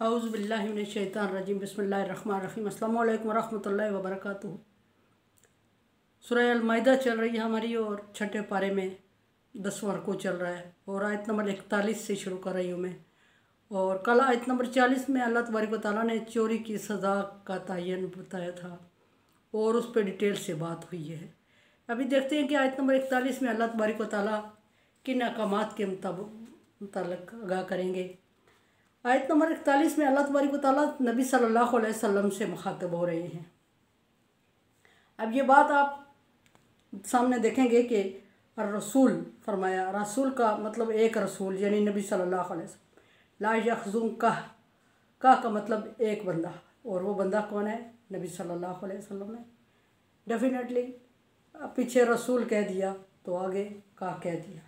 औज़ु बिल्लाहि मिनश शैतानिर रजीम बिस्मिल्लाहिर रहमानिर रहीम अस्सलामु अलैकुम वरहमतुल्लाहि वबरकातुहू। सूरह अल माइदा चल रही है हमारी और छठे पारे में 10वां रुकू चल रहा है और आयत नंबर 41 से शुरू कर रही हूँ मैं। और कल आयत नंबर 40 में अल्लाह तबारक व तआला ने चोरी की सज़ा का तयन बताया था और उस पर डिटेल से बात हुई है। अभी देखते हैं कि आयत नंबर 41 में अल्लाह तबारक व तआला किन अहकामात के मुताबिक आगाह करेंगे। आयत नंबर 41 में अल्लाह तबारक व तआला नबी सल्लल्लाहु अलैहि वसल्लम से मुखातब हो रहे हैं। अब ये बात आप सामने देखेंगे कि रसूल फरमाया, रसूल का मतलब एक रसूल यानी नबी सल्लल्लाहु अलैहि वसल्लम। ला यखजुम का मतलब एक बंदा, और वो बंदा कौन है? नबी सल्लल्लाहु अलैहि वसल्लम है। डेफिनेटली पीछे रसूल कह दिया तो आगे का कह दिया,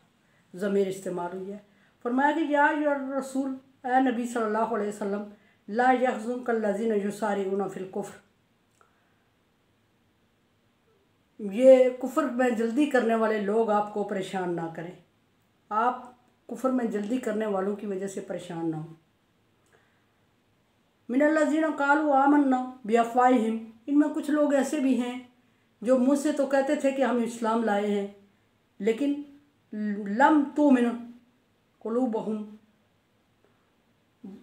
ज़मीर इस्तेमाल हुई है। फरमाया कि या रसूल, ए नबी सल्लल्लाहु अलैहि वसल्लम, ला यखजुम कल्लज़ीना युसारिऊना फिल कुफ्र, ये कुफ्र में जल्दी करने वाले लोग आपको परेशान ना करें, आप कुफ्र में जल्दी करने वालों की वजह से परेशान ना हो। मिनल्लज़ीना क़ालू आमन्ना बिअफ़वाहिहिम, इनमें कुछ लोग ऐसे भी हैं जो मुँह से तो कहते थे कि हम इस्लाम लाए हैं, लेकिन लम तुमिन क़ुलूबुहुम,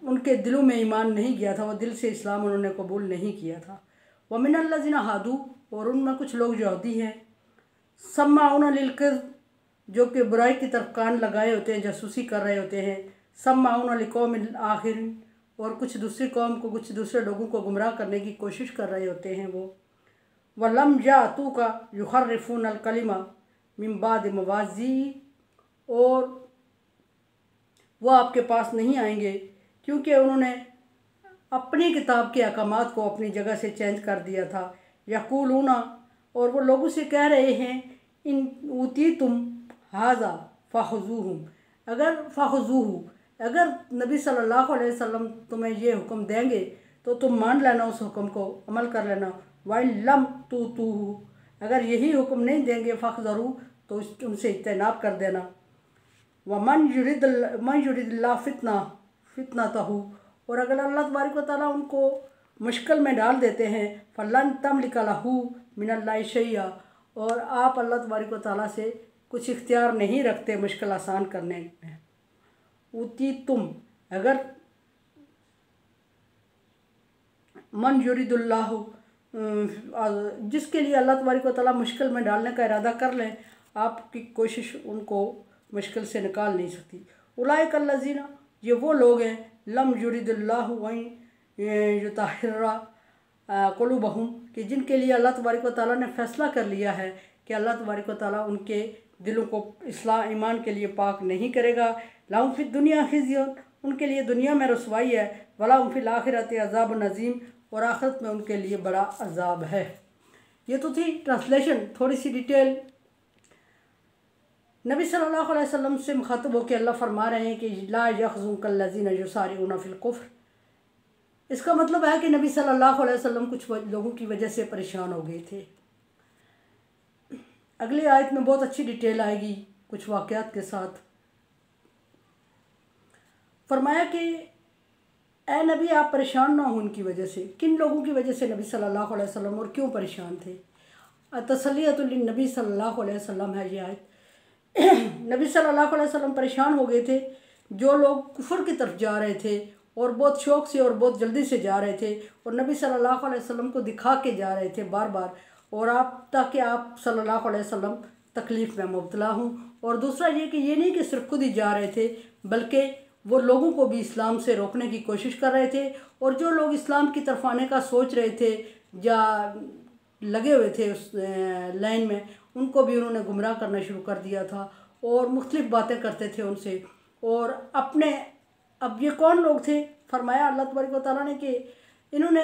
उनके दिलों में ईमान नहीं गया था, वो दिल से इस्लाम उन्होंने कबूल नहीं किया था। व मिनल्लज़ीना हादू, और उनमें कुछ लोग यहूदी हैं, सम्माउना लिलकज़्ब, जो कि बुराई की तरफ कान लगाए होते हैं, जासूसी कर रहे होते हैं। सम्माउना लिक़ौमिल आखिरीन, और कुछ दूसरी कौम को, कुछ दूसरे लोगों को गुमराह करने की कोशिश कर रहे होते हैं वो। वलम जातूका युहर्रिफूनल कलिमा मिन बाद मवाज़ी, और वो आपके पास नहीं आएंगे क्योंकि उन्होंने अपनी किताब के अहकामात को अपनी जगह से चेंज कर दिया था। यक़ूलूना, और वो लोगों से कह रहे हैं, इन ऊतीतुम हाज़ा फ़ख़ुज़ूहु, अगर नबी सल्लल्लाहु अलैहि वसल्लम तुम्हें ये हुक्म देंगे तो तुम मान लेना, उस हुक्म को अमल कर लेना। वाइन लम तूतूहु, अगर यही हुक्म नहीं देंगे फ़ख़्ज़रू, तो उनसे इज्तनाब कर देना। मन युरिदिल्लाहु फितनतहु, और अगर अल्लाह तबारक व तआला उनको मुश्किल में डाल देते हैं, फ़लन तमलिक लहू मिनल्लाहि शैया, और आप अल्लाह तबारक व तआला से कुछ इख्तियार नहीं रखते मुश्किल आसान करने में। उती तुम, अगर मन युरिदुल्लाहु, जिसके लिए अल्लाह तबारक व तआला मुश्किल में डालने का इरादा कर लें, आपकी कोशिश उनको मुश्किल से निकाल नहीं सकती। उलाइक अल्लज़ीना, ये वो लोग हैं, लम युरिदुल्लाहु वं युतहिर्रा क़ुलूबहुम, कि जिनके लिए अल्लाह तबारक व तआला ने फ़ैसला कर लिया है कि अल्लाह तबारक व तआला उनके दिलों को इस्लाम ईमान के लिए पाक नहीं करेगा। लहुम फ़िद दुनिया खिज़्युन, उनके लिए दुनिया में रसवाई है। वलहुम फ़िल आखिरति अज़ाबुन अज़ीम, और आखिरत में उनके लिए बड़ा अज़ाब है। ये तो थी ट्रांसलेशन, थोड़ी सी डिटेल। नबी सल्लल्लाहु अलैहि वसल्लम से मुखातब होकर अल्लाह फरमा रहे हैं कि ला यखजुम कल्लज़ीना युसारिऊना फिल कुफ्र, इसका मतलब है कि नबी सल्लल्लाहु अलैहि वसल्लम कुछ लोगों की वजह से परेशान हो गए थे। अगली आयत में बहुत अच्छी डिटेल आएगी कुछ वाक़यात के साथ। फरमाया कि ए नबी, आप परेशान ना हो उनकी वजह से। किन लोगों की वजह से नबी सल्लल्लाहु अलैहि वसल्लम, और क्यों परेशान थे? तसल्लियतुल लिन्नबी सल्लल्लाहु अलैहि वसल्लम है ये आयत। नबी सल्लल्लाहु अलैहि वसल्लम परेशान हो गए थे, जो लोग कुफ्र की तरफ जा रहे थे और बहुत शौक़ से और बहुत जल्दी से जा रहे थे, और नबी सल्लल्लाहु अलैहि वसल्लम को दिखा के जा रहे थे बार बार, और आप ताकि आप सल्लल्लाहु अलैहि वसल्लम तकलीफ़ में मुब्तला हूँ। और दूसरा ये कि ये नहीं कि सिर्फ खुद ही जा रहे थे, बल्कि वो लोगों को भी इस्लाम से रोकने की कोशिश कर रहे थे, और जो लोग इस्लाम की तरफ आने का सोच रहे थे या लगे हुए थे उस लाइन में, उनको भी उन्होंने गुमराह करना शुरू कर दिया था और मुख्तलिफ़ बातें करते थे उनसे। और अपने, अब ये कौन लोग थे? फरमाया अल्लाह तबारक व तआला ने कि इन्होंने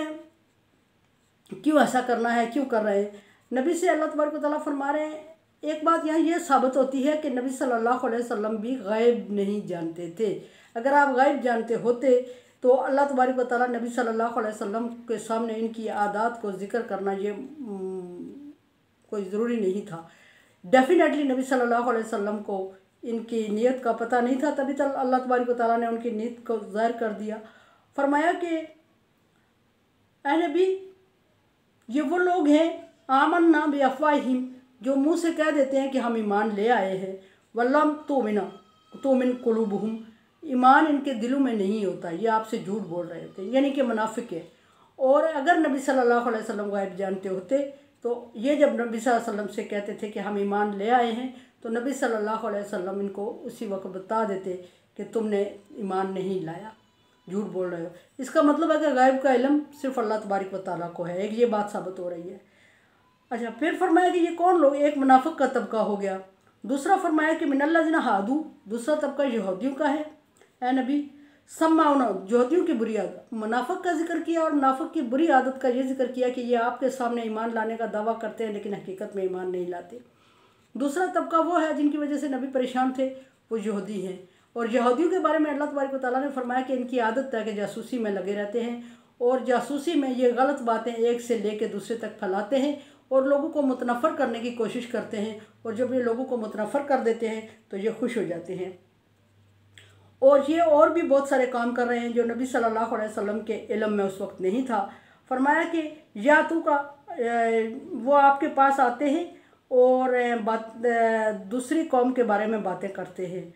क्यों ऐसा करना है, क्यों कर रहे हैं। नबी से अल्लाह तबारक व तआला फरमा रहे हैं, एक बात यहाँ ये साबित होती है कि नबी सल्लल्लाहु अलैहि वसल्लम भी गायब नहीं जानते थे। अगर आप गायब जानते होते तो अल्लाह तबारक व तआला नबी सल्लल्लाहु अलैहि वसल्लम के सामने इनकी आदात को ज़िक्र करना ये कोई ज़रूरी नहीं था। डेफिनेटली नबी सल्लल्लाहु अलैहि वसल्लम को इनकी नीयत का पता नहीं था, तभी तो अल्लाह तबारक व तआला ने उनकी नीयत को ज़ाहिर कर दिया। फरमाया कि ऐ नबी, ये वो लोग हैं आमन्ना बि अफ़वाहिम, जो मुँह से कह देते हैं कि हम ईमान ले आए हैं, वल्लम तुमिन कुलूबुहुम, ईमान इनके दिलों में नहीं होता, ये आपसे झूठ बोल रहे थे, यानी कि मुनाफिक है। और अगर नबी सल्लल्लाहु अलैहि वसल्लम गायब जानते होते तो ये जब नबी सल्लल्लाहु अलैहि वसल्लम से कहते थे कि हम ईमान ले आए हैं, तो नबी सल्लल्लाहु अलैहि वसल्लम इनको उसी वक्त बता देते कि तुमने ईमान नहीं लाया, झूठ बोल रहे हो। इसका मतलब है कि गायब का इल्म सिर्फ अल्लाह तबारक व तआला को है, एक ये बात साबित हो रही है। अच्छा, फिर फरमाया कि ये कौन लोग, एक मुनाफिक का तबका हो गया। दूसरा फरमाया कि मिनल्लज़ीना हादू, दूसरा तबका यहूदियों का है। ए नबी, सम्माउना, यहूदियों की बुरी आदत, मुनाफिक का जिक्र किया और मुनाफिक की बुरी आदत का ये जिक्र किया कि ये आपके सामने ईमान लाने का दावा करते हैं लेकिन हकीकत में ईमान नहीं लाते। दूसरा तबका वो है जिनकी वजह से नबी परेशान थे, वो यहूदी हैं। और यहूदियों के बारे में अल्लाह तबारक व तआला ने फरमाया कि इनकी आदत है कि जासूसी में लगे रहते हैं और जासूसी में ये गलत बातें एक से लेकर दूसरे तक फैलाते हैं और लोगों को मुतनफ़र करने की कोशिश करते हैं। और जब ये लोगों को मुतनफ़र कर देते हैं तो ये खुश हो जाते हैं। और ये और भी बहुत सारे काम कर रहे हैं जो नबी सल्लल्लाहु अलैहि वसल्लम के इल्म में उस वक्त नहीं था। फरमाया कि या तू का वो आपके पास आते हैं और दूसरी कौम के बारे में बातें करते हैं,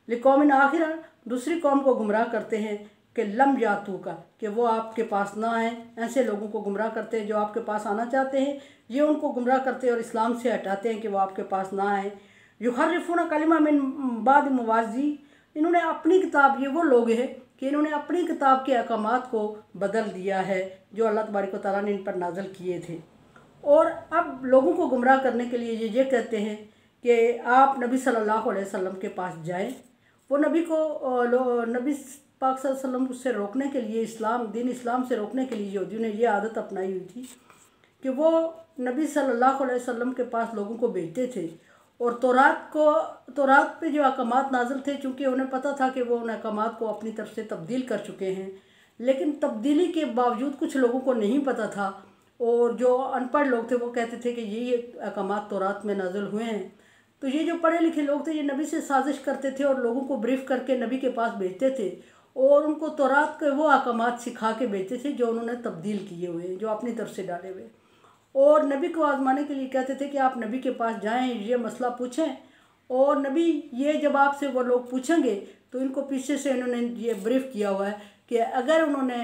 लिकौमिन आखिरा, दूसरी कौम को गुमराह करते हैं कि लम यातू का, कि वो आपके पास ना आए। ऐसे लोगों को गुमराह करते हैं जो आपके पास आना चाहते हैं, ये उनको गुमराह करते हैं और इस्लाम से हटाते हैं कि वो आपके पास ना आए। युहर्रिफूना कलिमा मिन बाद मवाज़ी, इन्होंने अपनी किताब, ये वो लोग हैं कि इन्होंने अपनी किताब के अहकामात को बदल दिया है जो अल्लाह तबारक व तआला ने इन पर नाज़िल किए थे। और अब लोगों को गुमराह करने के लिए ये कहते हैं कि आप नबी सल्लल्लाहु अलैहि वसल्लम के पास जाएं। वो नबी को नबी पाक सल्लल्लाहु अलैहि वसल्लम से रोकने के लिए, दीन इस्लाम से रोकने के लिए यहूदियों ने ये आदत अपनाई हुई थी कि वो नबी सल्लल्लाहु अलैहि वसल्लम के पास लोगों को भेजते थे और तौरात पे जो अहकामात नाज़िल थे, चूँकि उन्हें पता था कि वो उन अहकामात को अपनी तरफ से तब्दील कर चुके हैं, लेकिन तब्दीली के बावजूद कुछ लोगों को नहीं पता था और जो अनपढ़ लोग थे वो कहते थे कि ये अहकामात तौरात में नाज़िल हुए हैं। तो ये जो पढ़े लिखे लोग थे ये नबी से साजिश करते थे और लोगों को ब्रीफ करके नबी के पास भेजते थे और उनको तौरात के वो अहकामात सिखा के भेजते थे जो उन्होंने तब्दील किए हुए हैं, जो अपनी तरफ से डाले हुए। और नबी को आजमाने के लिए कहते थे कि आप नबी के पास जाएं, ये मसला पूछें। और नबी ये जब आपसे वो लोग पूछेंगे तो इनको पीछे से इन्होंने ये ब्रीफ किया हुआ है कि अगर उन्होंने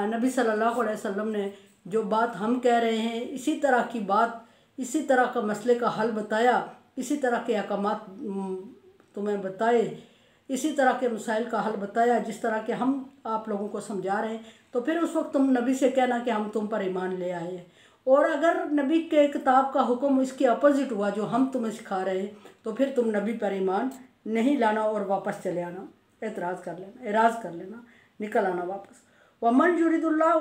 नबी सल्लल्लाहु अलैहि वसल्लम ने जो बात हम कह रहे हैं इसी तरह की बात, इसी तरह का मसले का हल बताया, इसी तरह के अहकामात तुम्हें बताए, इसी तरह के मसाइल का हल बताया जिस तरह के हम आप लोगों को समझा रहे हैं, तो फिर उस वक्त तुम नबी से कहना कि हम तुम पर ईमान ले आए हैं। और अगर नबी के किताब का हुक्म इसके अपोजिट हुआ जो हम तुम्हें सिखा रहे हैं तो फिर तुम नबी पर ईमान नहीं लाना और वापस चले आना, एतराज़ कर लेना, निकल आना वापस। वमन युरिदुल्लाह,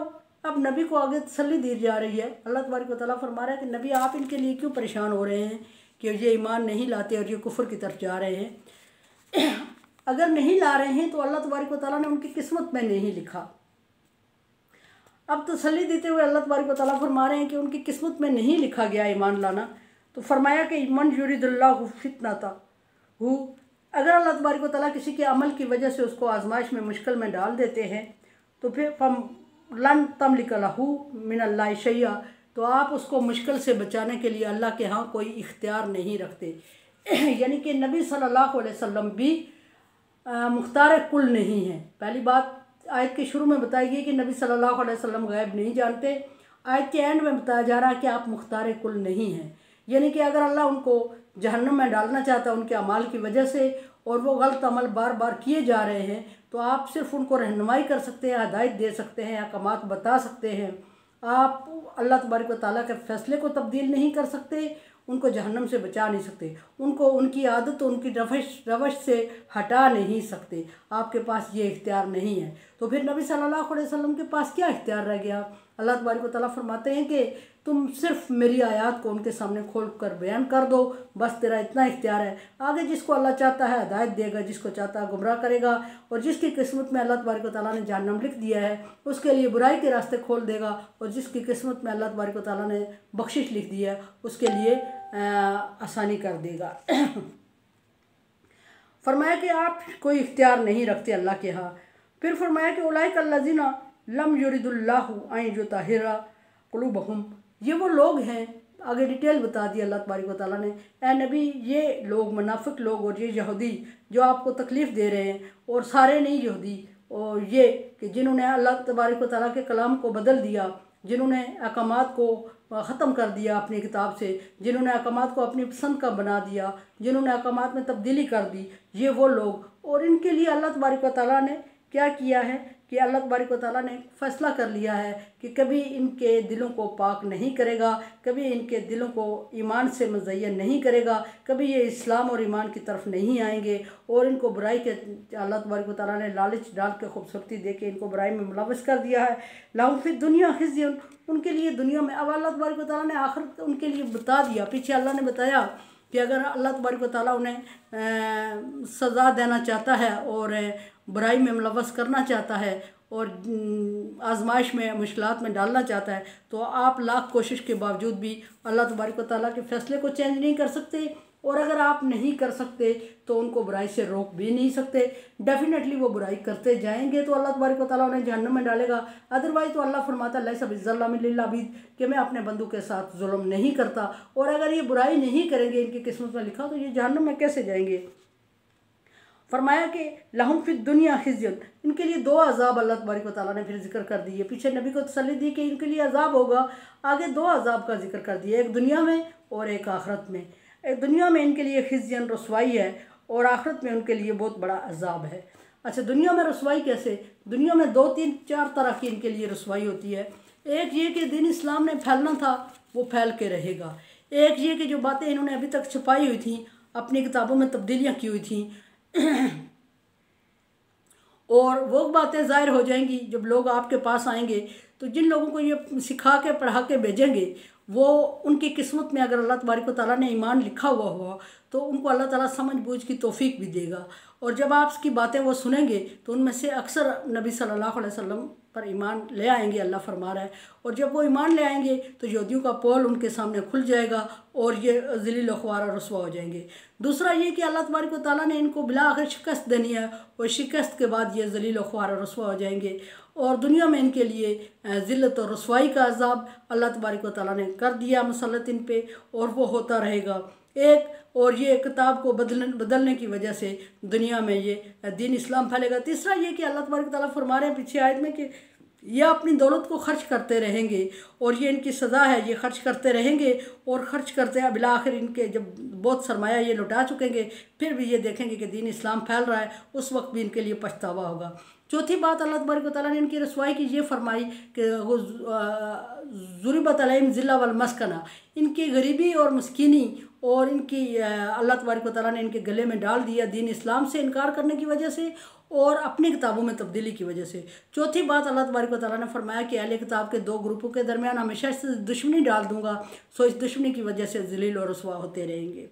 अब नबी को आगे तसल्ली दी जा रही है। अल्लाह तबारक व तआला फरमा रहा है कि नबी आप इनके लिए क्यों परेशान हो रहे हैं कि ये ईमान नहीं लाते और ये कुफ्र की तरफ जा रहे हैं। अगर नहीं ला रहे हैं तो अल्लाह तबारक व तआला ने उनकी किस्मत में नहीं लिखा। अब तसल्ली देते हुए अल्लाह तबारक व तआला फरमा रहे हैं कि उनकी किस्मत में नहीं लिखा गया ईमान लाना। तो फरमाया कि मन युरिदुल्लाहु फितनतहु, अगर अल्लाह तबारक व तआला किसी के अमल की वजह से उसको आजमाइश में, मुश्किल में डाल देते हैं तो फिर लन तमलिक लहू मिनल्लाहि शैया, तो आप उसको मुश्किल से बचाने के लिए अल्लाह के यहाँ कोई इख्तियार नहीं रखते। यानी कि नबी सल्लल्लाहु अलैहि वसल्लम भी मुख्तार कुल नहीं है। पहली बात आयत के शुरू में बताई गई कि नबी सल्लल्लाहु अलैहि वसल्लम गैब नहीं जानते। आयत के एंड में बताया जा रहा है कि आप मुख्तार कुल नहीं हैं। यानी कि अगर अल्लाह उनको जहन्नम में डालना चाहता है उनके अमाल की वजह से और वो गलत अमल बार बार किए जा रहे हैं, तो आप सिर्फ उनको रहनुमाई कर सकते हैं, हिदायत दे सकते हैं, अहकामात बता सकते हैं। आप अल्लाह तबारक व तआला के फ़ैसले को तब्दील नहीं कर सकते, उनको जहन्नम से बचा नहीं सकते, उनको उनकी आदत, उनकी रवश से हटा नहीं सकते। आपके पास ये इख्तियार नहीं है। तो फिर नबी सल्लल्लाहु अलैहि वसल्लम के पास क्या इख्तियार रह गया। अल्लाह तबारक व तआला फरमाते हैं कि तुम सिर्फ मेरी आयत को उनके सामने खोल कर बयान कर दो, बस तेरा इतना इख्तियार है। आगे जिसको अल्लाह चाहता है हिदायत देगा, जिसको चाहता है गुमराह करेगा, और जिसकी किस्मत में अल्लाह तबारक व तआला ने जहन्नम लिख दिया है उसके लिए बुराई के रास्ते खोल देगा, और जिसकी किस्मत में अल्लाह तबारक व तआला ने बख्शिश लिख दी है उसके लिए आसानी कर देगा। फरमाया कि आप कोई इख्तियार नहीं रखते अल्लाह के यहाँ। फिर फरमाया कि उलाइका अल्लज़ीना लम युरिदुल्लाहु अन युतहिरा कुलूबहुम, ये वो लोग हैं, आगे डिटेल बता दिया अल्लाह तबारक व तआला ने, ए नबी ये लोग मुनाफिक लोग और ये यहूदी जो आपको तकलीफ़ दे रहे हैं, और सारे नहीं यहूदी, और ये कि जिन्होंने अल्लाह तबारक व तआला के कलाम को बदल दिया, जिन्होंने अहकामात को ख़त्म कर दिया अपनी किताब से, जिन्होंने अहकामात को अपनी पसंद का बना दिया, जिन्होंने अहकामात में तब्दीली कर दी, ये वो लोग। और इनके लिए अल्लाह तबारक व तआला ने क्या किया है कि अल्लाह तबारक व तआला ने फ़ैसला कर लिया है कि कभी इनके दिलों को पाक नहीं करेगा, कभी इनके दिलों को ईमान से मुज़य्यन नहीं करेगा, कभी ये इस्लाम और ईमान की तरफ नहीं आएंगे, और इनको बुराई के अल्लाह तबारक व तआला ने लालच डाल के खूबसूरती दे के इनको बुराई में मुलव्वस कर दिया है। लाहुम फिद दुनिया खिज़्युन, उनके लिए दुनिया में। अब अल्लाह तबारक व तआला ने आखिर उनके लिए बता दिया, पीछे अल्लाह ने बताया कि अगर अल्लाह तबारक व तआला उन्हें सज़ा देना चाहता है और बुराई में मुलव्वस करना चाहता है और आजमाइश में मुश्किलात में डालना चाहता है, तो आप लाख कोशिश के बावजूद भी अल्लाह तबारक व तआला के फ़ैसले को चेंज नहीं कर सकते। और अगर आप नहीं कर सकते तो उनको बुराई से रोक भी नहीं सकते। डेफिनेटली वो बुराई करते जाएंगे तो अल्लाह तबारक व तआला उन्हें जहन्नम में डालेगा। अदरवाइज़ तो अल्लाह फरमाता है लैसा बिज़्ज़ल्लामिन लिल अबीद, कि मैं अपने बंदों के साथ जुल्म नहीं करता। और अगर ये बुराई नहीं करेंगे, इनकी किस्मत में लिखा, तो ये जहन्नम में कैसे जाएंगे। फरमाया कि लहुम फिद दुनिया खिज़्युन, इनके लिए दो अजाब अल्लाह तबारक व तआला ने फिर जिक्र कर दिए। पीछे नबी को तसल्ली दी कि इनके लिए अजाब होगा, आगे दो अजाब का जिक्र कर दिया, एक दुनिया में और एक आखिरत में। एक दुनिया में इनके लिए खिज़्यन रसवाई है, और आखिरत में उनके लिए बहुत बड़ा अजाब है। अच्छा, दुनिया में रसवाई कैसे? दुनिया में 2, 3, 4 तरह की इनके लिए रसवाई होती है। एक ये कि दीन इस्लाम ने फैलना था, वो फैल के रहेगा। एक ये कि जो बातें इन्होंने अभी तक छुपाई हुई थी, अपनी किताबों में तब्दीलियाँ की हुई थी और वो बातें ज़ाहिर हो जाएंगी जब लोग आपके पास आएंगे। तो जिन लोगों को ये सिखा के पढ़ा के भेजेंगे, वो उनकी किस्मत में अगर अल्लाह तबारक व तआला ने ईमान लिखा हुआ तो उनको अल्लाह ताला समझ बूझ की तौफीक भी देगा। और जब आप उसकी बातें वो सुनेंगे तो उनमें से अक्सर नबी सल्लल्लाहु अलैहि वसल्लम पर ईमान ले आएंगे, अल्लाह फरमा रहा है। और जब वो ईमान ले आएंगे तो यहूदियों का पोल उनके सामने खुल जाएगा और ये ज़लील ख्वार रसवा हो जाएंगे। दूसरा ये कि अल्लाह तबारक व तआला ने इनको बिला आखिर शिकस्त देनी है, और शिकस्त के बाद ये ज़लील ख्वार रसवा हो जाएंगे। और दुनिया में इनके लिए ज़िल्लत और रसवाई का अज़ाब अल्लाह तबारक व तआला ने कर दिया मुसल्लत इन पे, और वो होता रहेगा। एक और ये किताब को बदलने की वजह से दुनिया में ये दीन इस्लाम फैलेगा। तीसरा ये कि अल्लाह तबारक व तआला फरमा रहे हैं पीछे आयत में कि ये अपनी दौलत को खर्च करते रहेंगे, और ये इनकी सज़ा है, ये खर्च करते रहेंगे। और ख़र्च करते हैं बिला आखिर इनके जब बहुत सरमाया ये लुटा चुकेंगे, फिर भी ये देखेंगे कि दीन इस्लाम फैल रहा है, उस वक्त भी इनके लिए पछतावा होगा। चौथी बात अल्लाह तबारक व तआला ने इनकी रसवाई की ये फरमाई कि ज़ुरिबत अलैहिम ज़िल्ला वल मस्कना, इनकी गरीबी और मस्कीनी और इनकी अल्लाह तबारक व तआला ने इनके गले में डाल दिया दीन इस्लाम से इनकार करने की वजह से और अपनी किताबों में तब्दीली की वजह से। चौथी बात अल्लाह तबारक व तआला ने फरमाया कि अहले किताब के 2 ग्रुपों के दरमियान हमेशा इस दुश्मनी डाल दूंगा, सो इस दुश्मनी की वजह से ज़लील और रसवा होते रहेंगे।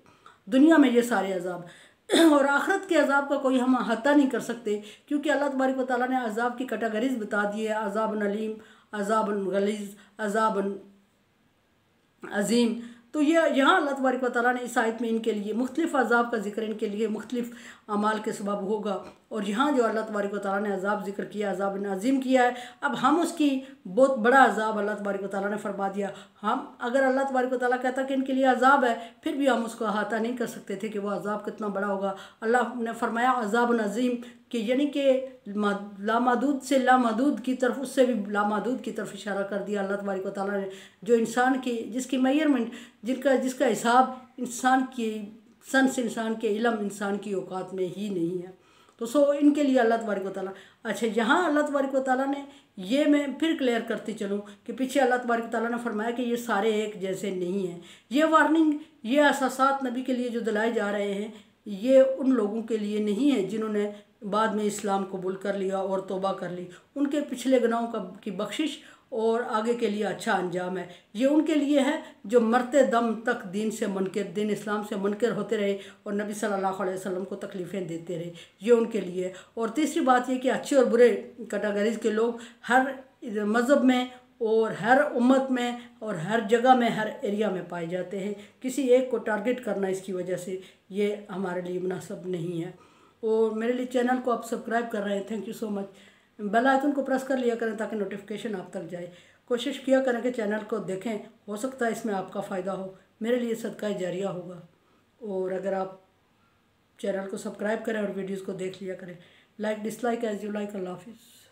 दुनिया में ये सारे अजाब और आखिरत के अजाब का कोई हम अहाता नहीं कर सकते, क्योंकि अल्लाह तबारक व तआला ने अजाब की कैटेगरीज बता दी है, अजाब अलीम, अजाब गलीज़, अजाब अजीम। तो ये यहाँ अल्लाह तबारक व तआला ने इस आयत में इनके लिए मुख्तलिफ़ अजाब का जिक्र इनके लिए मुख्तलिफ़ अमाल के सबब होगा। और यहाँ जो अल्लाह तबारक व तआला ने अजाब जिक्र किया, अजाब अज़ीम किया है, अब हम उसकी बहुत बड़ा अजाब अल्लाह तबारक व तआला ने फरमा दिया। हम अगर अल्लाह तबारक व तआला कहता कि इनके लिए अजाब है, फिर भी हम उसको अहाता नहीं कर सकते थे कि वो अजाब कितना बड़ा होगा। अल्लाह ने फरमाया अजाब अज़ीम, कि यानी कि लामहदूद से लामहदूद की तरफ, उससे भी लामहदूद की तरफ इशारा कर दिया अल्लाह तबारक व तआला ने, जो इंसान की जिसकी मेजरमेंट जिसका हिसाब इंसान की सन से इंसान के इल्म इंसान की औकात में ही नहीं है। तो सो इनके लिए अल्लाह तबारक व तआला। अच्छा, यहाँ अल्लाह तबारक व तआला ने ये मैं फिर क्लियर करती चलूँ कि पीछे अल्लाह तबारक व तआला ने फरमाया कि ये सारे एक जैसे नहीं हैं। ये वार्निंग, ये अहसासात नबी के लिए जो दिलाए जा रहे हैं, ये उन लोगों के लिए नहीं है जिन्होंने बाद में इस्लाम कबूल कर लिया और तौबा कर ली। उनके पिछले गुनाहों की बख्शिश और आगे के लिए अच्छा अंजाम है। ये उनके लिए है जो मरते दम तक दीन से मुनकर, दीन इस्लाम से मुनकर होते रहे और नबी सल्लल्लाहु अलैहि वसल्लम को तकलीफ़ें देते रहे, ये उनके लिए है। और तीसरी बात ये कि अच्छे और बुरे कैटेगरीज़ के लोग हर मज़हब में और हर उम्मत में और हर जगह में, हर एरिया में पाए जाते हैं। किसी एक को टारगेट करना इसकी वजह से ये हमारे लिए मुनासिब नहीं है। और मेरे लिए चैनल को आप सब्सक्राइब कर रहे हैं, thank you so much. Bell icon को प्रेस कर लिया करें ताकि नोटिफिकेशन आप तक जाए। कोशिश किया करें कि चैनल को देखें, हो सकता है इसमें आपका फ़ायदा हो, मेरे लिए सदका जारिया होगा। और अगर आप चैनल को सब्सक्राइब करें और वीडियोस को देख लिया करें। Like dislike as you like. अल्लाह हाफिज़।